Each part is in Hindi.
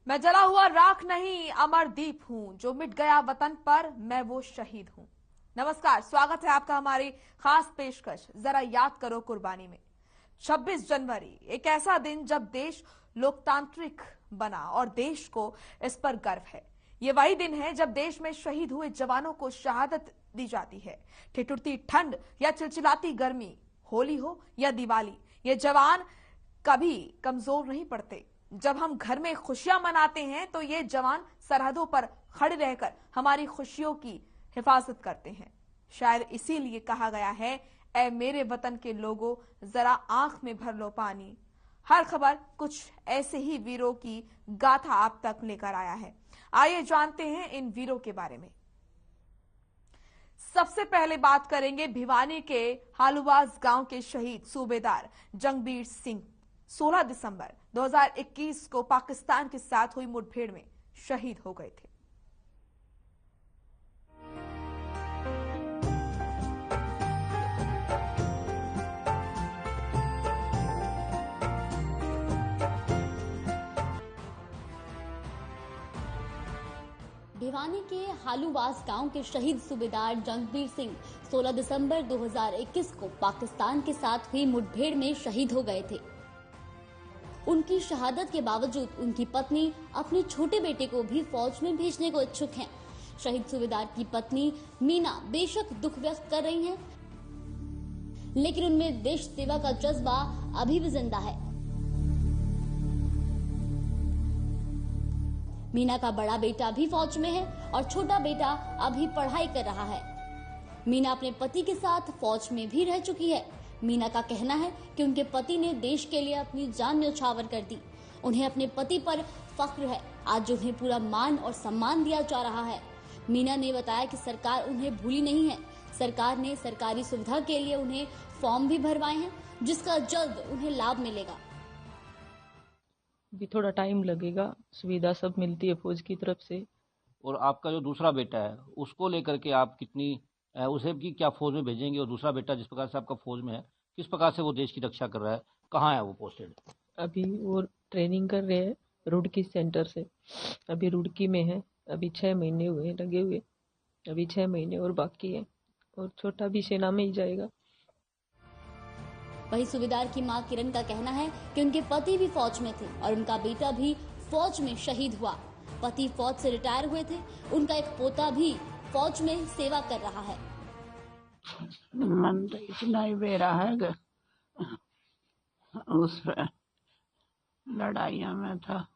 मैं जला हुआ राख नहीं अमर दीप हूं, जो मिट गया वतन पर मैं वो शहीद हूं। नमस्कार, स्वागत है आपका हमारी खास पेशकश जरा याद करो कुर्बानी में। 26 जनवरी एक ऐसा दिन जब देश लोकतांत्रिक बना और देश को इस पर गर्व है। ये वही दिन है जब देश में शहीद हुए जवानों को शहादत दी जाती है। ठिठुरती ठंड या चिलचिलाती गर्मी, होली हो या दिवाली, ये जवान कभी कमजोर नहीं पड़ते। जब हम घर में खुशियां मनाते हैं तो ये जवान सरहदों पर खड़े रहकर हमारी खुशियों की हिफाजत करते हैं। शायद इसीलिए कहा गया है, ऐ मेरे वतन के लोगों जरा आंख में भर लो पानी। हर खबर कुछ ऐसे ही वीरों की गाथा आप तक लेकर आया है। आइए जानते हैं इन वीरों के बारे में। सबसे पहले बात करेंगे भिवानी के हालूवास गांव के शहीद सूबेदार जंगबीर सिंह। 16 दिसंबर 2021 को पाकिस्तान के साथ हुई मुठभेड़ में शहीद हो गए थे। भिवानी के हालूवास गांव के शहीद सूबेदार जंगबीर सिंह 16 दिसंबर 2021 को पाकिस्तान के साथ हुई मुठभेड़ में शहीद हो गए थे। उनकी शहादत के बावजूद उनकी पत्नी अपने छोटे बेटे को भी फौज में भेजने को इच्छुक हैं। शहीद सूबेदार की पत्नी मीना बेशक दुख व्यक्त कर रही हैं, लेकिन उनमें देश सेवा का जज्बा अभी भी जिंदा है। मीना का बड़ा बेटा भी फौज में है और छोटा बेटा अभी पढ़ाई कर रहा है। मीना अपने पति के साथ फौज में भी रह चुकी है। मीना का कहना है कि उनके पति ने देश के लिए अपनी जान न्यौछावर कर दी। उन्हें अपने पति पर फख्र है। आज उन्हें पूरा मान और सम्मान दिया जा रहा है। मीना ने बताया कि सरकार उन्हें भूली नहीं है। सरकार ने सरकारी सुविधा के लिए उन्हें फॉर्म भी भरवाए हैं, जिसका जल्द उन्हें लाभ मिलेगा। भी थोड़ा टाइम लगेगा, सुविधा सब मिलती है फौज की तरफ से। और आपका जो दूसरा बेटा है उसको लेकर के आप कितनी उसे भी क्या फौज में भेजेंगे? और दूसरा बेटा जिस प्रकार से आपका फौज में है, किस प्रकार से वो देश की रक्षा कर रहा है? कहाँ है वो पोस्टेड? अभी वो ट्रेनिंग कर रहे हैं रुड़की सेंटर से। अभी रुड़की में है। अभी 6 महीने हुए लगे हुए, अभी 6 महीने और बाकी है। और छोटा भी सेना में ही जाएगा। वही सूबेदार की मां किरण का कहना है कि उनके पति भी फौज में थे और उनका बेटा भी फौज में शहीद हुआ। पति फौज से रिटायर हुए थे। उनका एक पोता भी फौज में सेवा कर रहा है। मन तो इतना ही बेरा है, उस लड़ाइया में था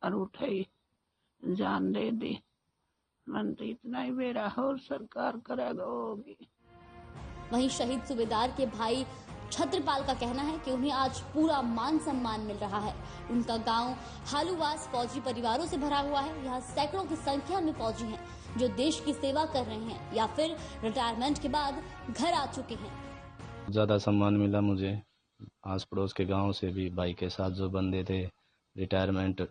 और उठे ही जान दे दी। मन तो इतना ही बेरा है और सरकार करेगा होगी। वहीं शहीद सूबेदार के भाई छत्रपाल का कहना है कि उन्हें आज पूरा मान सम्मान मिल रहा है। उनका गांव हालूवास फौजी परिवारों से भरा हुआ है। यहाँ सैकड़ों की संख्या में फौजी हैं जो देश की सेवा कर रहे हैं या फिर रिटायरमेंट के बाद घर आ चुके हैं। ज्यादा सम्मान मिला मुझे। आस पड़ोस के गांव से भी भाई के साथ जो बंदे थे रिटायरमेंट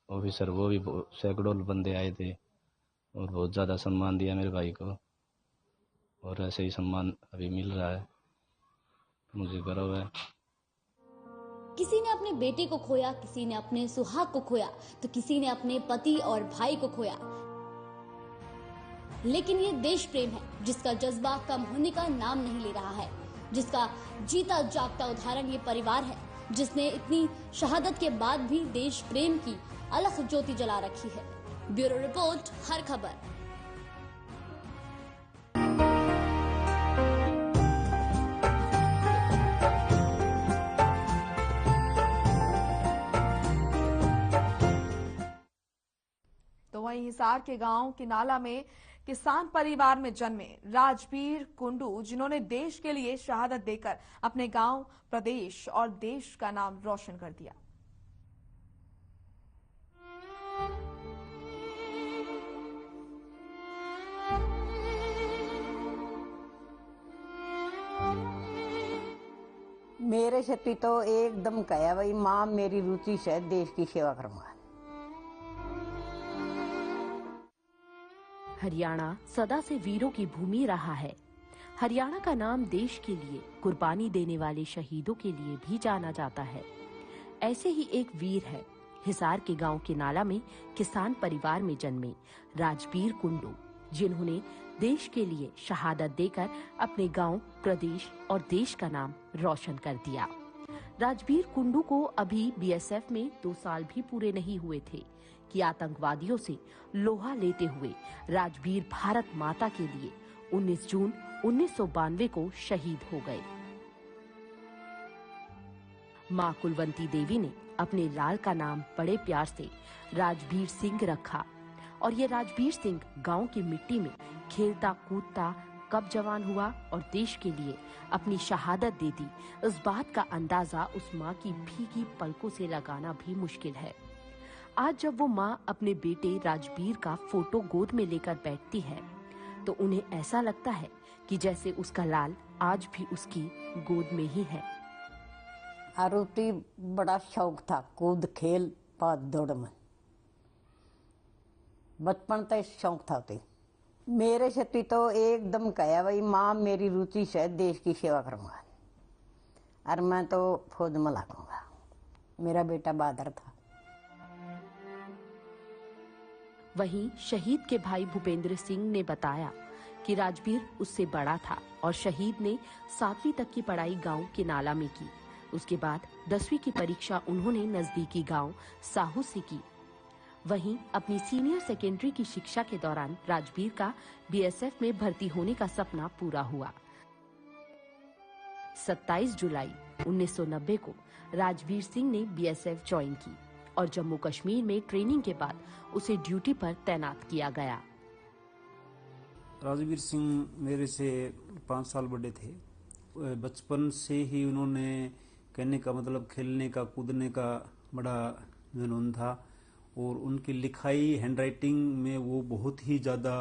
ऑफिसर, वो भी सैकड़ों बंदे आए थे और बहुत ज्यादा सम्मान दिया मेरे भाई को। और ऐसे ही सम्मान अभी मिल रहा है, मुझे गर्व है। किसी ने अपने बेटे को खोया, किसी ने अपने सुहाग को खोया, तो किसी ने अपने पति और भाई को खोया। लेकिन ये देश प्रेम है जिसका जज्बा कम होने का नाम नहीं ले रहा है, जिसका जीता जागता उदाहरण ये परिवार है, जिसने इतनी शहादत के बाद भी देश प्रेम की अलख ज्योति जला रखी है। ब्यूरो रिपोर्ट, हर खबर। तो वहीं हिसार के गांव के नाला में किसान परिवार में जन्मे राजवीर कुंडू, जिन्होंने देश के लिए शहादत देकर अपने गांव, प्रदेश और देश का नाम रोशन कर दिया। मेरे क्षति तो एकदम कहा भाई, माँ मेरी रुचि से देश की सेवा करूंगा। हरियाणा सदा से वीरों की भूमि रहा है। हरियाणा का नाम देश के लिए कुर्बानी देने वाले शहीदों के लिए भी जाना जाता है। ऐसे ही एक वीर है हिसार के गांव के नाला में किसान परिवार में जन्मे राजबीर कुंडू, जिन्होंने देश के लिए शहादत देकर अपने गांव, प्रदेश और देश का नाम रोशन कर दिया। राजबीर कुंडू को अभी बीएसएफ में 2 साल भी पूरे नहीं हुए थे कि आतंकवादियों से लोहा लेते हुए राजबीर भारत माता के लिए 19 जून 1992 को शहीद हो गए। मां कुलवंती देवी ने अपने लाल का नाम बड़े प्यार से राजबीर सिंह रखा और ये राजबीर सिंह गांव की मिट्टी में खेलता कूदता कब जवान हुआ और देश के लिए अपनी शहादत दे दी, इस बात का अंदाजा उस माँ की भीगी पलकों से लगाना भी मुश्किल है। आज जब वो माँ अपने बेटे राजबीर का फोटो गोद में लेकर बैठती है तो उन्हें ऐसा लगता है कि जैसे उसका लाल आज भी उसकी गोद में ही है। आरोती बड़ा शौक था कूद खेल भाग दौड़ में, बचपन तक शौक था। ते मेरे से तो एकदम कहा भाई माँ मेरी रुचि से देश की सेवा करूंगा और मैं तो फौज में लागूंगा। मेरा बेटा बहादुर था। वहीं शहीद के भाई भूपेंद्र सिंह ने बताया कि राजबीर उससे बड़ा था और शहीद ने 7वीं तक की पढ़ाई गांव के नाला में की। उसके बाद 10वीं की परीक्षा उन्होंने नजदीकी गांव साहू से की। वहीं अपनी सीनियर सेकेंडरी की शिक्षा के दौरान राजबीर का बीएसएफ में भर्ती होने का सपना पूरा हुआ। 27 जुलाई 1990 को राजबीर सिंह ने बीएसएफ ज्वाइन की और जम्मू कश्मीर में ट्रेनिंग के बाद उसे ड्यूटी पर तैनात किया गया। राजबीर सिंह मेरे से 5 साल बड़े थे। बचपन से ही उन्होंने कहने का मतलब खेलने का कूदने का बड़ा जुनून था और उनकी लिखाई हैंडराइटिंग में वो बहुत ही ज़्यादा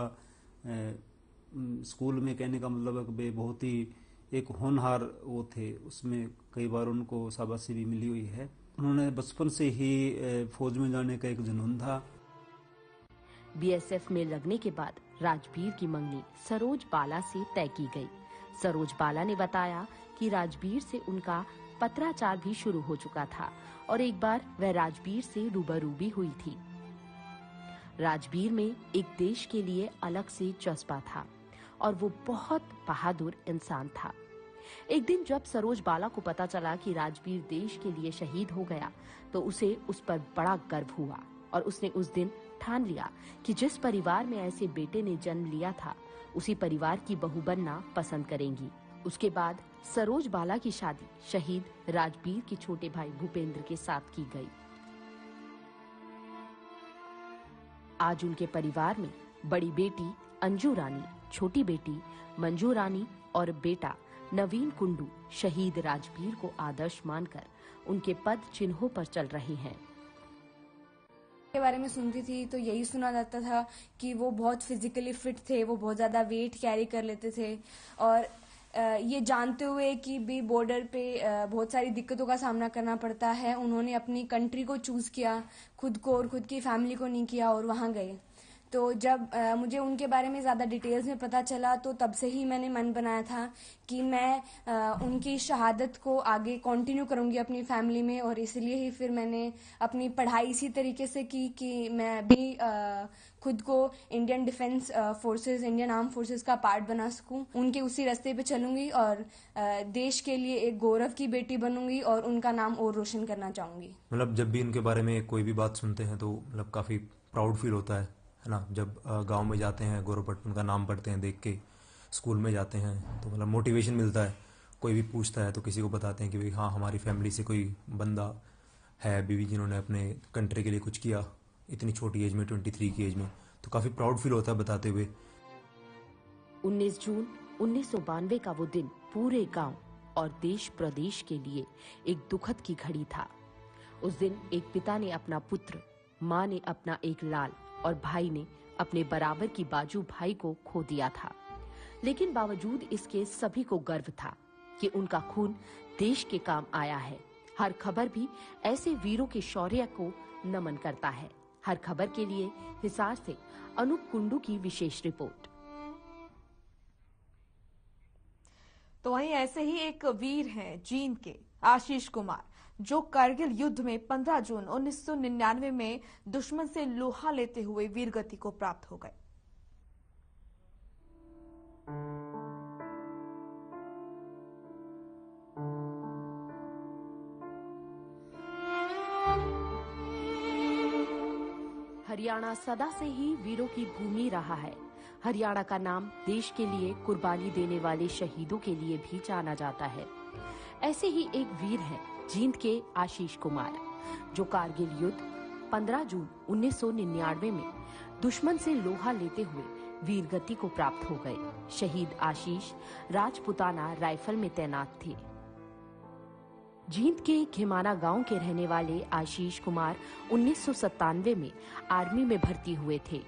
स्कूल में कहने का मतलब वे बहुत ही एक होनहार वो थे। उसमें कई बार उनको शाबाशी भी मिली हुई है। उन्होंने बचपन से ही फौज में जाने का एक जुनून था। बीएसएफ में लगने के बाद राजबीर की मंगनी सरोज बाला से तय की गई। सरोज बाला ने बताया कि राजबीर से उनका पत्राचार भी शुरू हो चुका था और एक बार वह राजबीर से रूबरू भी हुई थी। राजबीर में एक देश के लिए अलग से जज्बा था और वो बहुत बहादुर इंसान था। एक दिन जब सरोज बाला को पता चला कि राजबीर देश के लिए शहीद हो गया तो उसे उस पर बड़ा गर्व हुआ और उसने उस दिन ठान लिया कि जिस परिवार में ऐसे बेटे ने जन्म लिया था उसी परिवार की बहू बनना पसंद करेंगी। उसके बाद सरोज बाला की शादी शहीद राजबीर के छोटे भाई भूपेंद्र के साथ की गई। आज उनके परिवार में बड़ी बेटी अंजू रानी, छोटी बेटी मंजू रानी और बेटा नवीन कुंडू शहीद राजबीर को आदर्श मानकर उनके पद चिन्हों पर चल रहे हैं। के बारे में सुनती थी तो यही सुना जाता था कि वो बहुत फिजिकली फिट थे, वो बहुत ज्यादा वेट कैरी कर लेते थे और ये जानते हुए कि भी बॉर्डर पे बहुत सारी दिक्कतों का सामना करना पड़ता है, उन्होंने अपनी कंट्री को चूज किया, खुद को और खुद की फैमिली को नहीं किया और वहां गए। तो जब मुझे उनके बारे में ज़्यादा डिटेल्स में पता चला तो तब से ही मैंने मन बनाया था कि मैं उनकी शहादत को आगे कंटिन्यू करूंगी अपनी फैमिली में और इसलिए ही फिर मैंने अपनी पढ़ाई इसी तरीके से की कि मैं भी खुद को Indian defence forces, Indian arm forces का पार्ट बना सकूं। उनके उसी रास्ते पे चलूंगी और देश के लिए एक गौरव की बेटी बनूंगी और उनका नाम और रोशन करना चाहूंगी। मतलब जब भी इनके बारे में कोई भी बात सुनते हैं तो मतलब काफ़ी प्राउड फील होता है ना। जब गांव में जाते हैं, गौरवपट उनका नाम पढ़ते हैं देख के, स्कूल में जाते हैं तो मतलब मोटिवेशन मिलता है। कोई भी पूछता है तो किसी को बताते हैं कि भाई हाँ हमारी फैमिली से कोई बंदा है बीवी जिन्होंने अपने कंट्री के लिए कुछ किया इतनी छोटी एज में, 23 की एज में, तो काफ़ी प्राउड फील होता है बताते हुए। 19 जून 1992 का वो दिन पूरे गांव और देश प्रदेश के लिए एक दुखद की घड़ी था। उस दिन एक पिता ने अपना पुत्र, माँ ने अपना एक लाल और भाई ने अपने बराबर की बाजू भाई को खो दिया था। लेकिन बावजूद इसके सभी को गर्व था कि उनका खून देश के काम आया है। हर खबर भी ऐसे वीरों के शौर्य को नमन करता है। हर खबर के लिए हिसार से अनूप कुंडू की विशेष रिपोर्ट। तो वहीं ऐसे ही एक वीर हैं जींद के आशीष कुमार, जो कारगिल युद्ध में 15 जून 1999 में दुश्मन से लोहा लेते हुए वीरगति को प्राप्त हो गए। हरियाणा सदा से ही वीरों की भूमि रहा है। हरियाणा का नाम देश के लिए कुर्बानी देने वाले शहीदों के लिए भी जाना जाता है। ऐसे ही एक वीर है जींद के आशीष कुमार, जो कारगिल युद्ध 15 जून 1999 में दुश्मन से लोहा लेते हुए वीरगति को प्राप्त हो गए। शहीद आशीष राजपुताना राइफल में तैनात थे। जींद के खिमाना गांव के रहने वाले आशीष कुमार 1997 में आर्मी में भर्ती हुए थे,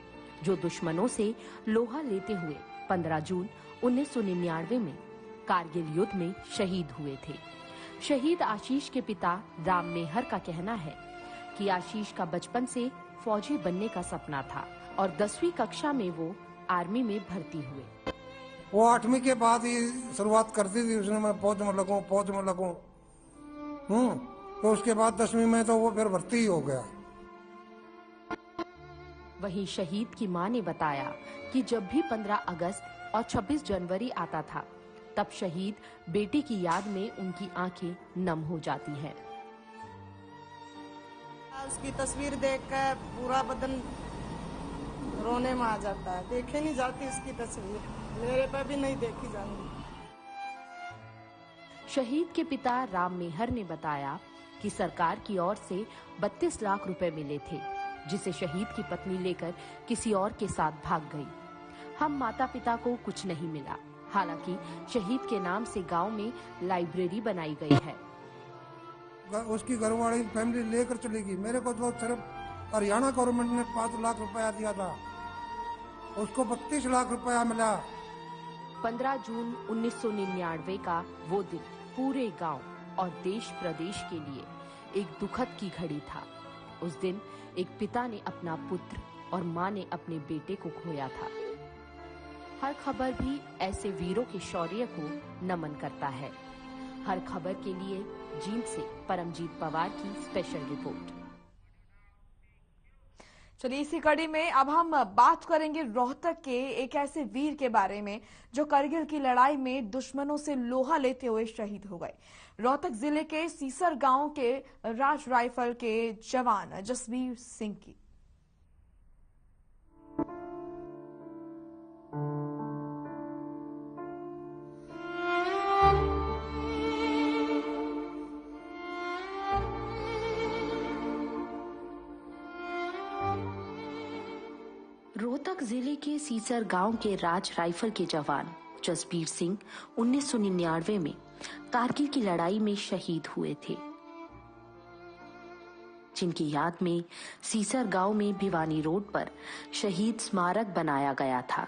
जो दुश्मनों से लोहा लेते हुए 15 जून 1999 में कारगिल युद्ध में शहीद हुए थे। शहीद आशीष के पिता राम मेहर का कहना है कि आशीष का बचपन से फौजी बनने का सपना था और 10वीं कक्षा में वो आर्मी में भर्ती हुए। वो 8वीं के बाद ही शुरुआत करती थी उसने, मैं फौज में लगूं। तो उसके बाद 10वीं में तो वो फिर भर्ती ही हो गया। वहीं शहीद की मां ने बताया कि जब भी 15 अगस्त और 26 जनवरी आता था, तब शहीद बेटे की याद में उनकी आंखें नम हो जाती हैं। उसकी तस्वीर देखकर पूरा बदन रोने में आ जाता है। देखे नहीं जाती उसकी तस्वीर, मेरे पर भी नहीं देखी जाती। शहीद के पिता राम मेहर ने बताया कि सरकार की ओर से 32 लाख रुपए मिले थे, जिसे शहीद की पत्नी लेकर किसी और के साथ भाग गई। हम माता पिता को कुछ नहीं मिला। हालांकि शहीद के नाम से गांव में लाइब्रेरी बनाई गई है। उसकी घरवाली फैमिली लेकर चली गई। मेरे को तो सिर्फ हरियाणा गवर्नमेंट ने 5 लाख रुपया दिया था, उसको 32 लाख रुपया मिला। 15 जून 1999 का वो दिन पूरे गांव और देश प्रदेश के लिए एक दुखद की घड़ी था। उस दिन एक पिता ने अपना पुत्र और मां ने अपने बेटे को खोया था। हर खबर भी ऐसे वीरों के शौर्य को नमन करता है। हर खबर के लिए जींद से परमजीत पवार की स्पेशल रिपोर्ट। चलिए, इसी कड़ी में अब हम बात करेंगे रोहतक के एक ऐसे वीर के बारे में जो करगिल की लड़ाई में दुश्मनों से लोहा लेते हुए शहीद हो गए। रोहतक जिले के सीसर गांव के राज राइफल के जवान जसबीर सिंह की। रोहतक जिले के सीसर गांव के राज राइफल के जवान जसबीर सिंह 1999 में कारगिल की लड़ाई में शहीद हुए थे, जिनकी याद में सीसर गांव में भिवानी रोड पर शहीद स्मारक बनाया गया था,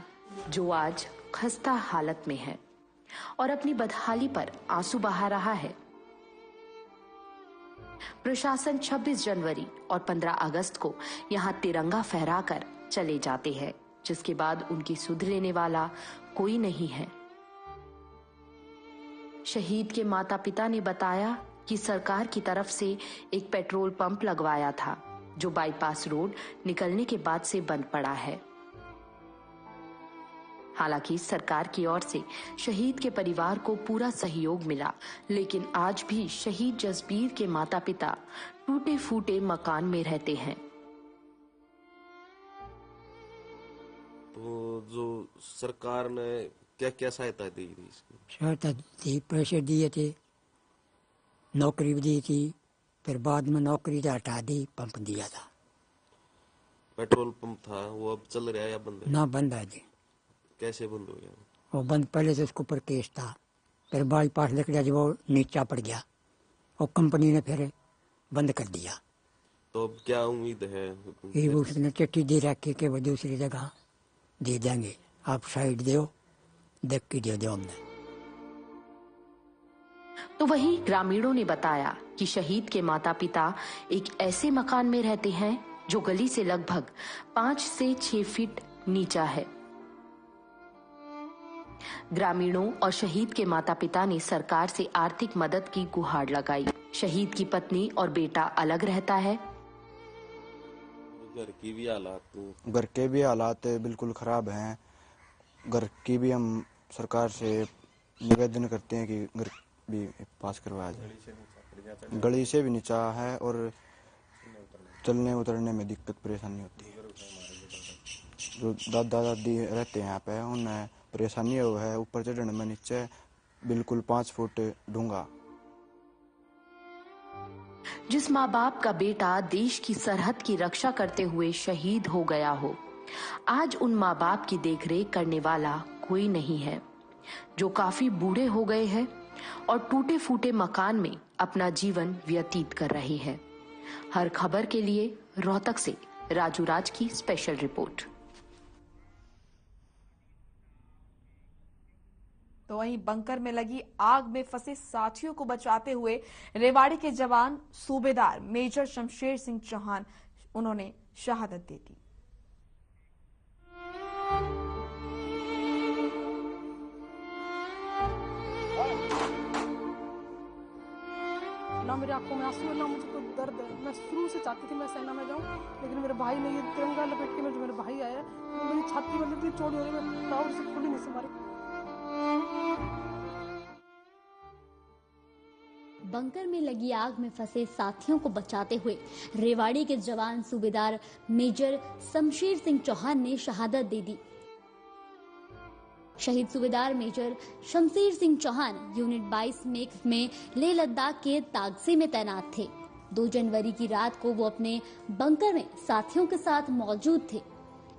जो आज खस्ता हालत में है और अपनी बदहाली पर आंसू बहा रहा है। प्रशासन 26 जनवरी और 15 अगस्त को यहां तिरंगा फहराकर चले जाते हैं, जिसके बाद उनकी सुध लेने वाला कोई नहीं है। शहीद के माता पिता ने बताया कि सरकार की तरफ से एक पेट्रोल पंप लगवाया था, जो बाईपास रोड निकलने के बाद से बंद पड़ा है। हालांकि सरकार की ओर से शहीद के परिवार को पूरा सहयोग मिला, लेकिन आज भी शहीद जसबीर के माता पिता टूटे फूटे मकान में रहते हैं। तो जो सरकार ने क्या क्या सहायता दी थी? सहायता थी, पैसे दिए थे, नौकरी भी दी थी, फिर बाद में नौकरी तो हटा दी, पंप दिया था। पेट्रोल पंप था वो अब चल रहा है या बंद है? ना, बंद है जी। कैसे बंद हो गया? वो बंद, पहले से उसके ऊपर केस था, फिर बाईपास लग गया, जब वो नीचा पड़ गया और कंपनी ने फिर बंद कर दिया। तो अब क्या उम्मीद है? ये उसने चिट्ठी दे रखी कि वो दूसरी जगह दे देंगे, आप साइड दो, देख के दे दो हमने। तो वहीं ग्रामीणों ने बताया कि शहीद के माता पिता एक ऐसे मकान में रहते हैं जो गली से लगभग 5 से 6 फीट नीचा है। ग्रामीणों और शहीद के माता पिता ने सरकार से आर्थिक मदद की गुहार लगाई। शहीद की पत्नी और बेटा अलग रहता है। घर के भी हालात बिल्कुल खराब हैं। घर की भी हम सरकार से निवेदन करते हैं कि घर भी पास करवाया जाए। गली से भी नीचा है और चलने उतरने में दिक्कत परेशानी होती है। जो दादा दादी रहते हैं यहाँ पे उन्हें परेशानी हो है। ऊपर चढ़ने में नीचे बिल्कुल 5 फुट डूंगा। जिस माँ बाप का बेटा देश की सरहद की रक्षा करते हुए शहीद हो गया हो, आज उन माँ बाप की देखरेख करने वाला कोई नहीं है, जो काफी बूढ़े हो गए हैं और टूटे फूटे मकान में अपना जीवन व्यतीत कर रहे हैं। हर खबर के लिए रोहतक से राजू राज की स्पेशल रिपोर्ट। तो वहीं बंकर में लगी आग में फंसे साथियों को बचाते हुए रेवाड़ी के जवान सूबेदार मेजर शमशेर सिंह चौहान उन्होंने शहादत दे दी। ना मेरी आंखों में आंसू है, ना मुझे कोई दर्द है। मैं शुरू से चाहती थी मैं सेना में जाऊं, लेकिन मेरे भाई ने ये तिरंगा लपेट के जो मेरे भाई आया वो मेरी छाती में इतनी चोट हो रही है, मैं प्राउड से फूली नहीं संभाली। बंकर में लगी आग में फंसे साथियों को बचाते हुए रेवाड़ी के जवान सूबेदार मेजर शमशेर सिंह चौहान ने शहादत दे दी। शहीद सूबेदार मेजर शमशेर सिंह चौहान यूनिट 22 में लेह लद्दाख के तागसे में तैनात थे। 2 जनवरी की रात को वो अपने बंकर में साथियों के साथ मौजूद थे।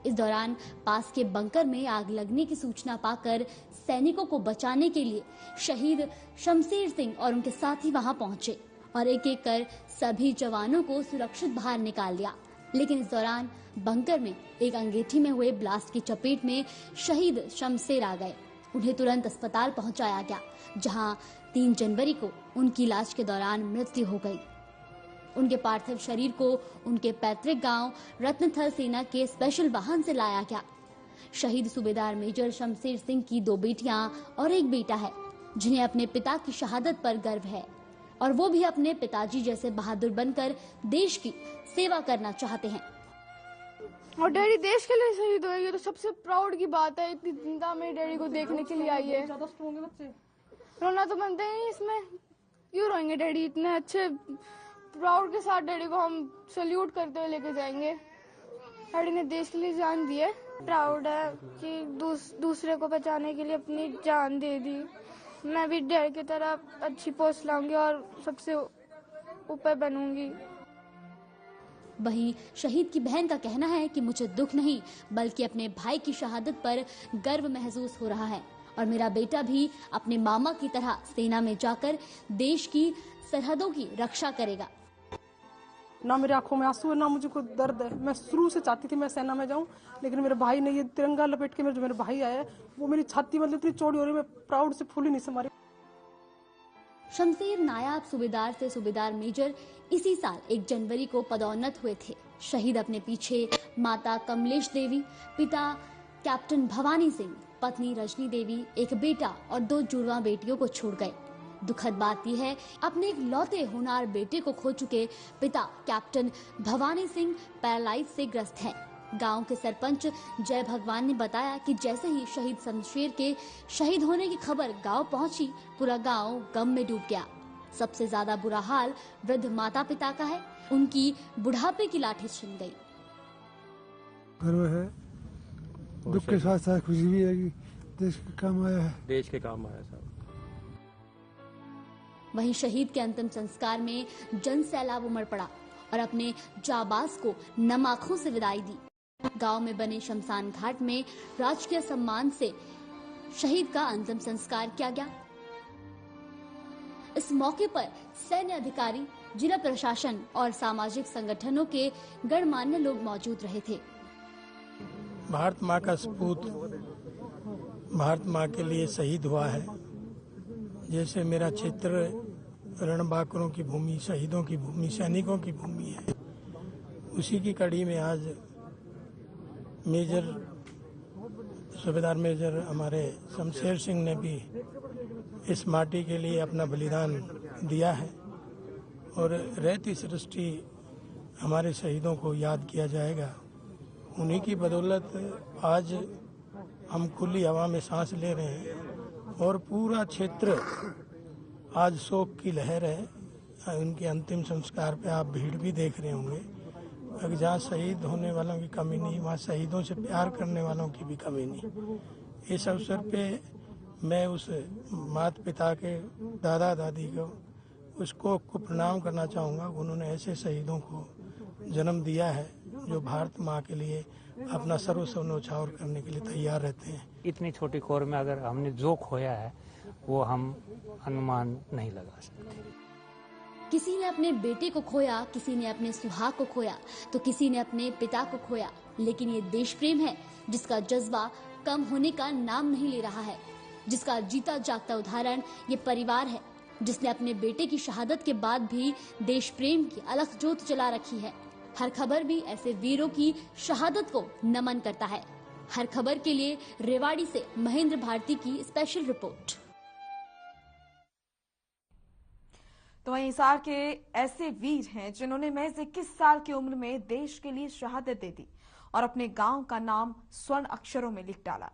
इस दौरान पास के बंकर में आग लगने की सूचना पाकर सैनिकों को बचाने के लिए शहीद शमशेर सिंह और उनके साथी वहां पहुंचे और एक एक कर सभी जवानों को सुरक्षित बाहर निकाल लिया। लेकिन इस दौरान बंकर में एक अंगीठी में हुए ब्लास्ट की चपेट में शहीद शमशेर आ गए। उन्हें तुरंत अस्पताल पहुंचाया गया, जहां 3 जनवरी को उनकी इलाज के दौरान मृत्यु हो गई। उनके पार्थिव शरीर को उनके पैतृक गांव रत्नथल सेना के स्पेशल वाहन से लाया गया। शहीद सूबेदार मेजर शमशेर सिंह की 2 बेटियां और 1 बेटा है, जिन्हें अपने पिता की शहादत पर गर्व है और वो भी अपने पिताजी जैसे बहादुर बनकर देश की सेवा करना चाहते हैं। और डैडी देश के लिए शहीद हुए, ये तो सबसे प्राउड की बात है। इतनी जिंदा में डैडी को देखने के लिए आई है। रोना तो बनते ही इसमें, क्यों रोएंगे डैडी? इतने अच्छे प्राउड के साथ डैडी को हम सल्यूट करते हुए लेके जाएंगे। डैडी ने देश के लिए जान दी है। प्राउड है कि दूसरे को बचाने के लिए अपनी जान दे दी। मैं भी डैडी की तरह अच्छी पोस्ट लाऊंगी और सबसे ऊपर बनूंगी। वहीं शहीद की बहन का कहना है कि मुझे दुख नहीं बल्कि अपने भाई की शहादत पर गर्व महसूस हो रहा है और मेरा बेटा भी अपने मामा की तरह सेना में जाकर देश की सरहदों की रक्षा करेगा। ना मेरी आंखों में आंसू है, ना मुझे कोई दर्द है। मैं शुरू से चाहती थी मैं सेना में जाऊं, लेकिन मेरे भाई ने ये तिरंगा लपेट के जो मेरे भाई आया वो मेरी छाती में इतनी चोट हो रही है, मैं प्राउड से फूली नहीं संभाली। शमशेर नायब सूबेदार से सूबेदार मेजर इसी साल 1 जनवरी को पदोन्नत हुए थे। शहीद अपने पीछे माता कमलेश देवी, पिता कैप्टन भवानी सिंह, पत्नी रजनी देवी, एक बेटा और 2 जुड़वा बेटियों को छोड़ गए। दुखद बात यह है, अपने एक लौते होनहार बेटे को खो चुके पिता कैप्टन भवानी सिंह पैरालाइज से ग्रस्त हैं। गांव के सरपंच जय भगवान ने बताया कि जैसे ही शहीद शमशेर के शहीद होने की खबर गांव पहुंची, पूरा गांव गम में डूब गया। सबसे ज्यादा बुरा हाल वृद्ध माता पिता का है। उनकी बुढ़ापे की लाठी छिन गई। गर्व है, दुख के साथ साथ खुशी भी है कि देश के काम आया है। देश के काम आया साहब। वहीं शहीद के अंतिम संस्कार में जन सैलाब उमड़ पड़ा और अपने जाबाज को नम आंखों से विदाई दी। गांव में बने शमशान घाट में राजकीय सम्मान से शहीद का अंतिम संस्कार किया गया। इस मौके पर सैन्य अधिकारी, जिला प्रशासन और सामाजिक संगठनों के गणमान्य लोग मौजूद रहे थे। भारत माँ का सपूत भारत माँ के लिए शहीद हुआ है। जैसे मेरा क्षेत्र रणबांकुरों की भूमि, शहीदों की भूमि, सैनिकों की भूमि है, उसी की कड़ी में आज मेजर सूबेदार मेजर हमारे शमशेर सिंह ने भी इस माटी के लिए अपना बलिदान दिया है और रहती सृष्टि हमारे शहीदों को याद किया जाएगा। उन्हीं की बदौलत आज हम खुली हवा में सांस ले रहे हैं और पूरा क्षेत्र आज शोक की लहर है। उनके अंतिम संस्कार पे आप भीड़ भी देख रहे होंगे। अगर जहाँ शहीद होने वालों की कमी नहीं, वहाँ शहीदों से प्यार करने वालों की भी कमी नहीं। इस अवसर पे मैं उस माता पिता के दादा दादी को उसको प्रणाम करना चाहूँगा। उन्होंने ऐसे शहीदों को जन्म दिया है जो भारत माँ के लिए अपना सर्वस्व न्यौछावर करने के लिए तैयार रहते हैं। इतनी छोटी कोर में अगर हमने जो खोया है वो हम अनुमान नहीं लगा सकते। किसी ने अपने बेटे को खोया, किसी ने अपने सुहाग को खोया, तो किसी ने अपने पिता को खोया। लेकिन ये देश प्रेम है जिसका जज्बा कम होने का नाम नहीं ले रहा है, जिसका जीता जागता उदाहरण ये परिवार है, जिसने अपने बेटे की शहादत के बाद भी देश प्रेम की अलख जोत जला रखी है। हर खबर भी ऐसे वीरों की शहादत को नमन करता है। हर खबर के लिए रेवाड़ी से महेंद्र भारती की स्पेशल रिपोर्ट। तो वहीं हिसार के ऐसे वीर हैं जिन्होंने महज 21 साल की उम्र में देश के लिए शहादत दे दी और अपने गांव का नाम स्वर्ण अक्षरों में लिख डाला।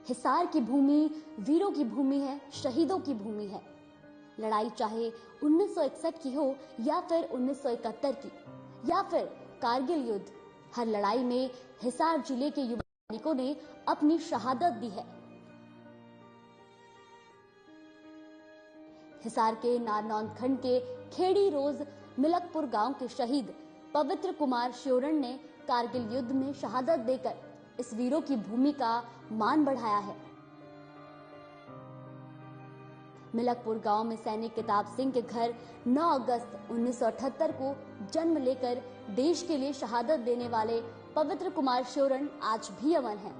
हिसार की भूमि वीरों की भूमि है, शहीदों की भूमि है। लड़ाई चाहे 1961 की हो या फिर 1971 की या फिर कारगिल युद्ध, हर लड़ाई में हिसार जिले के युवा सैनिकों ने अपनी शहादत दी है। हिसार के नारनौंद खंड के खेड़ी रोज मिलकपुर गांव के शहीद पवित्र कुमार श्योरण ने कारगिल युद्ध में शहादत देकर इस वीरों की भूमि का मान बढ़ाया है। मिलकपुर गांव में सैनिक किताब सिंह के घर 9 अगस्त 1978 को जन्म लेकर देश के लिए शहादत देने वाले पवित्र कुमार श्योरण आज भी अमर हैं।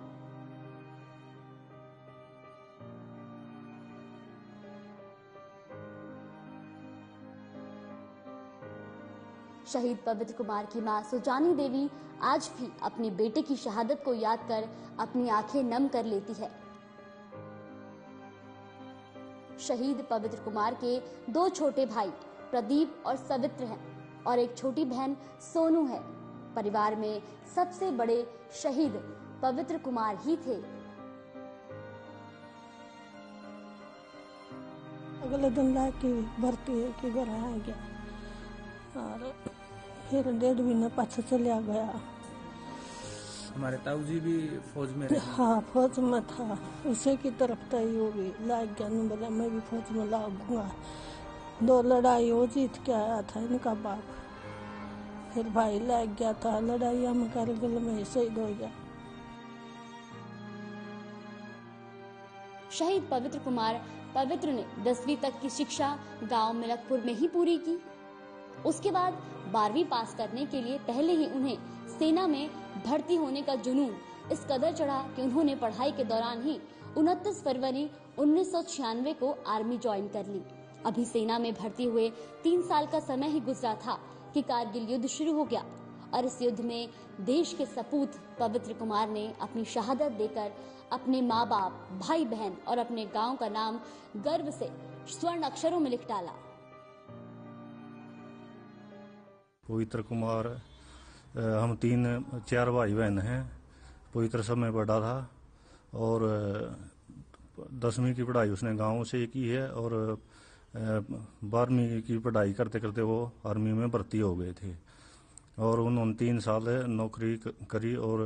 शहीद पवित्र कुमार की मां सुजानी देवी आज भी अपने बेटे की शहादत को याद कर अपनी आंखें नम कर लेती है। शहीद पवित्र कुमार के 2 छोटे भाई प्रदीप और सवित्र हैं और एक छोटी बहन सोनू है। परिवार में सबसे बड़े शहीद पवित्र कुमार ही थे। अगले दिन लाके भर्ती है कि घर आ गया और फिर 1.5 महीने पाछे चलिया गया। हमारे ताऊ जी भी फौज में रहे? हाँ, फौज में था। उसी की तरफ था, वो भी लाग गया। नहीं बोला मैं भी फौज में लागूंगा। 2 लड़ाई वो जीत के आया था इनका बाप। फिर भाई लाग गया था लड़ाई में, कारगिल में शहीद हो गया। शहीद पवित्र कुमार पवित्र ने 10वीं तक की शिक्षा गांव मिलकपुर में ही पूरी की। उसके बाद 12वीं पास करने के लिए पहले ही उन्हें सेना में भर्ती होने का जुनून इस कदर चढ़ा कि उन्होंने पढ़ाई के दौरान ही 29 फरवरी 1996 को आर्मी ज्वाइन कर ली। अभी सेना में भर्ती हुए 3 साल का समय ही गुजरा था कि कारगिल युद्ध शुरू हो गया और इस युद्ध में देश के सपूत पवित्र कुमार ने अपनी शहादत देकर अपने माँ बाप, भाई बहन और अपने गांव का नाम गर्व से स्वर्ण अक्षरों में लिख डाला। पवित्र कुमार, हम 3-4 भाई बहन हैं। पवित्र सब में पढ़ा था और 10वीं की पढ़ाई उसने गांव से की है और 12वीं की पढ़ाई करते करते वो आर्मी में भर्ती हो गए थे और उन्होंने 3 साल नौकरी करी और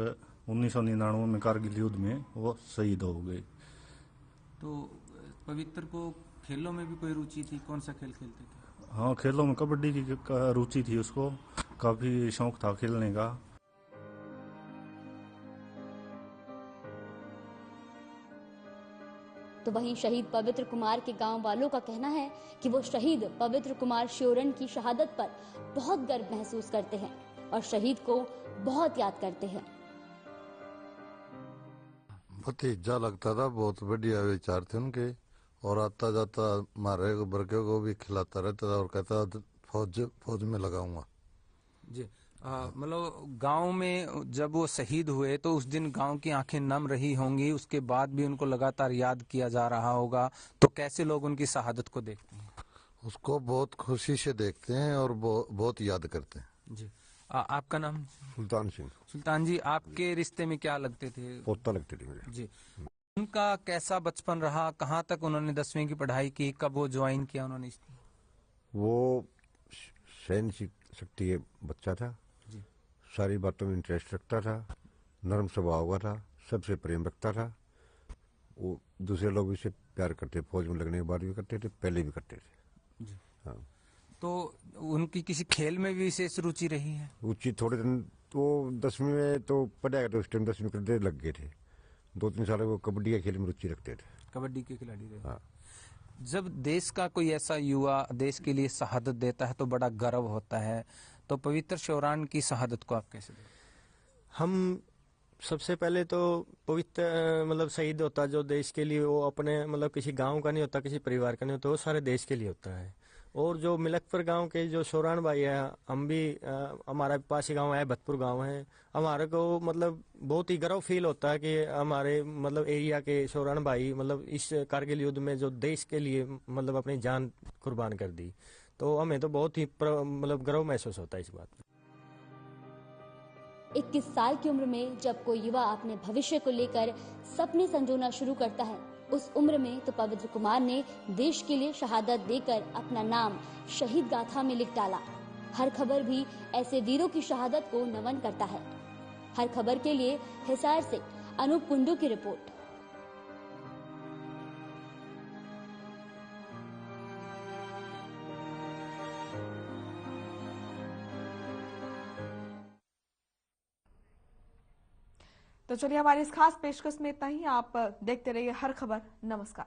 1999 में कारगिल युद्ध में वो शहीद हो गए। तो पवित्र को खेलों में भी कोई रुचि थी? कौन सा खेल खेलते थे? हाँ, खेलों में कबड्डी की रुचि थी उसको, काफी शौक था खेलने का। तो वहीं शहीद पवित्र कुमार के गांव वालों का कहना है कि वो शहीद पवित्र कुमार श्योरण की शहादत पर बहुत गर्व महसूस करते हैं और शहीद को बहुत याद करते हैं। भतीजा लगता था, बहुत बढ़िया विचार थे उनके, और आता जाता हमारे वर्गों को भी खिलाता रहता था और कहता फौज में लगाऊंगा जी। मतलब गांव में जब वो शहीद हुए तो उस दिन गांव की आंखें नम रही होंगी, उसके बाद भी उनको लगातार याद किया जा रहा होगा, तो कैसे लोग उनकी शहादत को देखते हैं? उसको बहुत खुशी से देखते हैं और बहुत याद करते हैं जी। आपका नाम? सुल्तान सिंह। सुल्तान जी, आपके रिश्ते में क्या लगते थे? पोता लगते थे मेरे जी। उनका कैसा बचपन रहा, कहाँ तक उन्होंने 10वीं की पढ़ाई की, कब वो ज्वाइन किया उन्होंने? वो सहन शक्ति बच्चा था जी। सारी बातों में इंटरेस्ट रखता था, नरम स्वभाव का था, सबसे प्रेम रखता था। वो दूसरे लोग इसे प्यार करते, फौज में लगने के बाद भी करते थे, पहले भी करते थे जी। हाँ। तो उनकी किसी खेल में भी विशेष रुचि रही है? रुचि थोड़े दिन तो 10वीं में तो पढ़ाया था, उस टाइम 10वीं करते लग गए थे। 2-3 साल वो कबड्डी के खेल में रुचि रखते थे। कबड्डी के खिलाड़ी रहे। हाँ। जब देश का कोई ऐसा युवा देश के लिए शहादत देता है तो बड़ा गर्व होता है, तो पवित्र श्योरण की शहादत को आप कैसे देखते? हम सबसे पहले तो पवित्र मतलब शहीद होता जो देश के लिए, वो अपने मतलब किसी गांव का नहीं होता, किसी परिवार का नहीं होता, वो सारे देश के लिए होता है। और जो मिलकपुर गांव के जो श्योरण भाई है, हम भी हमारा पास ही गांव है, भतपुर गांव है, हमारे को मतलब बहुत ही गर्व फील होता है कि हमारे मतलब एरिया के श्योरण भाई मतलब इस कारगिल युद्ध में जो देश के लिए मतलब अपनी जान कुर्बान कर दी, तो हमें तो बहुत ही मतलब गर्व महसूस होता है इस बात में। 21 साल की उम्र में जब कोई युवा अपने भविष्य को लेकर सपने संजोना शुरू करता है, उस उम्र में तो पवित्र कुमार ने देश के लिए शहादत देकर अपना नाम शहीद गाथा में लिख डाला। हर खबर भी ऐसे वीरों की शहादत को नमन करता है। हर खबर के लिए हिसार से अनूप कुंडू की रिपोर्ट। तो चलिए, हमारी इस खास पेशकश में इतना ही। आप देखते रहिए हर खबर। नमस्कार।